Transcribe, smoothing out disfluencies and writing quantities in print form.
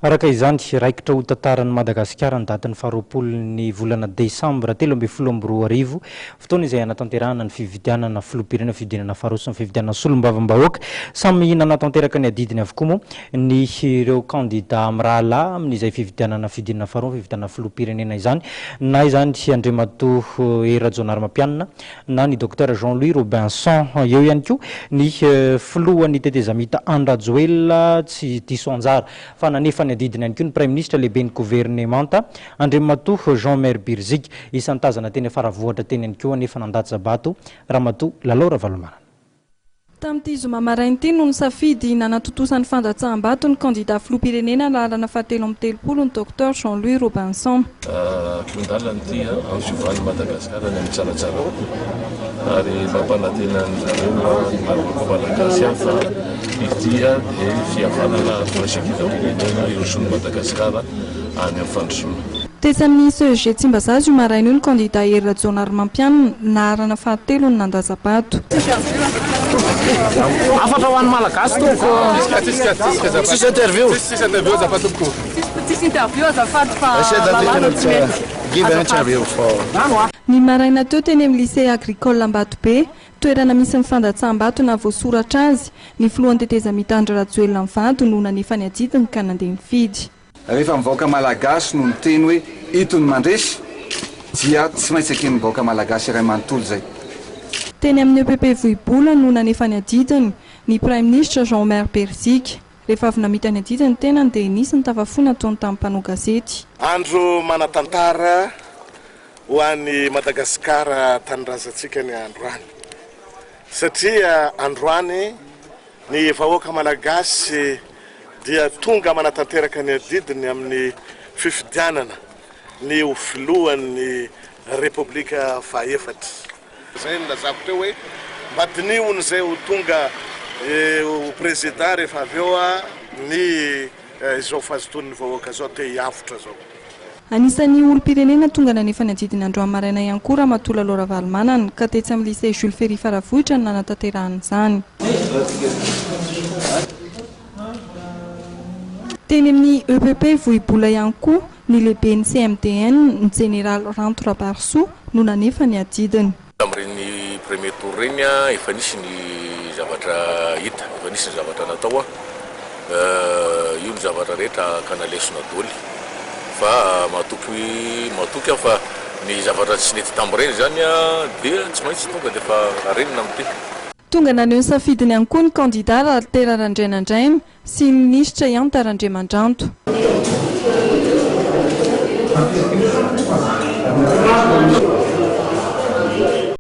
Araka izany raikitra ho tantaran'ny Madagasikara ny datin'ny faharoapolon'ny volana Desambra 2024 fotoana izay anatanterahana ny fividianana filoham-pirenena fividianana faharoa sy ny fividianana solombavam-bahoaka samy nanatanteraka ny adidiny avokoa moa ny ireo kandida mirahalahy amin'izay fividianana fividianana faharoa fividianana filoham-pirenena izany na izany Andriamatoa Rajaonarimampianina na ny docteur Jean-Louis Robinson eo ihany koa ny filohan'ny tetezamita Andrajoelina tsy diso anjara fa nanefa ny adidiny ihany koa ny Prime Ministre lehibe ny gouvernemanta Andriamatoa Jean-Maire Birzika isan'ny tazana teny faravohatra teny ihany koa anefa nandady Zabato Ramatoa Lalao Ravalomana. Tamin'ity zoma maraina ity no nisafidy nanatotosan'ny fandratsaham-bato ny candidat filoham-pirenena lalana fahatelo amby telopolo ny docteur Jean-Louis Robinson. Kindalana ity ny fiovan'ny Madagasikara ny tsaratsara ary mampanantena an'izareo maroko malagasy fa ity dia fihavanana firesikam-pirenena irosoan'ny Madagasikara any amin'ny fandrosoana. Tesan'ny CEG Tsimbazazy io maraina io ny candidat Hery Rajaonarimampianina naharana fahatelo ny Nandazabato. Afatra ho an'ny malagasy tompoko. Tsisy interview. Tsisy interview azafady tompoko. Tsisy interview azafady fa give an interview for. Ny maraina teo teny amin'ny lycée agricole Ambatobe, toerana misy ny fandatsaham-bato na voasoratra azy, ny filohan'ny tetezamita Andrajoelina Mivado no nanefa ny adidiny ka nandeha nifidy. Rehefa mivoaka malagasy no miteny hoe itony mandresy dia tsy maintsy eken'ny mivoaka malagasy iray manontolo zay. Teny amin'ny EPP Vohibola no nanefa ny adidiny ny Prime Ministre Jean-Maire Birzika. Rehefa avy namita ny adidiny tena dia nisy ny tafafona ataony tamin'ny mpanao gazety. Andro manatantara ho an'ny Madagasikara tanindrazantsika ny androany. Satria androany ny vahoaka malagasy dia tonga manatanteraka ny adidiny amin'ny fifidianana ny filohan'ny Repoblika fahaefatra. Zay nilazako teo hoe mbadiniony zay ho tonga ho président rehefa avy eo ny izao fazotony vahoaka zao te hiavotra zao. Anisan'ny olom-pirenena tonga nanefa ny adidiny androany maraina ihany koa Ramatoa Lalao Ravalomanana ka tetsy amin'ny lycée Jules Ferry Faravohitra no nanatanterahana izany. Teny amin'ny EPP Vohibola ihany koa ny lehiben'ny CMDN ny général Rantoura Barso no nanefa ny adidiny. Amin'ireny premier tour reny efa nisy ny zavatra hita, efa nisy ny zavatra natao io ny zavatra rehetra kanalesona doly fa matoky fa ny zavatra tsy nety tamboreny zany dia tsy maintsy tonga dia fa renina amin'ity. Tonga naneho ny safidiny ihany koa ny candidat Raltera Randrianandraima sy ny ministra Ianta Randriamandranto.